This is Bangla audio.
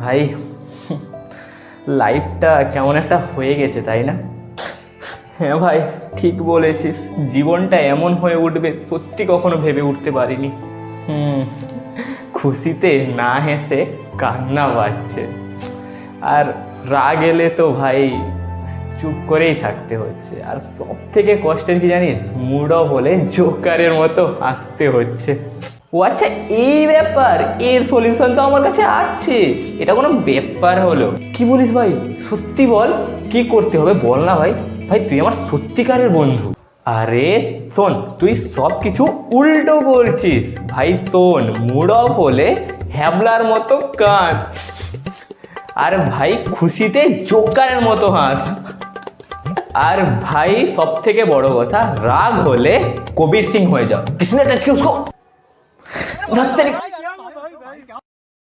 ভাই লাইফটা কেমন একটা হয়ে গেছে, তাই না? হ্যাঁ ভাই, ঠিক বলেছিস। জীবনটা এমন হয়ে উঠবে সত্যি কখনো ভেবে উঠতে পারিনি। খুশিতে না হেসে কান্না পাচ্ছে, আর রাগ এলে তো ভাই চুপ করেই থাকতে হচ্ছে। আর সব থেকে কষ্টের কি জানিস, মুড অফ হলে জোকারের মতো হাসতে হচ্ছে। ও আচ্ছা, এই ব্যাপার। এর সলিউশন তো আমার কাছে আছে। এটা কোনো ব্যাপার হলো? কি বলিস ভাই? সত্যি বল, কি করতে হবে বল না ভাই। ভাই তুই আমার সত্যিকারের বন্ধু। আরে শোন, তুই সব কিছু উল্টো বলছিস ভাই। শোন, মুড অফ হলে হ্যাবলার মতো কাঁদ, আর ভাই খুশিতে জোকারের মতো হাস। আর ভাই সব থেকে বড় কথা, রাগ হলে কবির সিং হয়ে যাও। কিসনে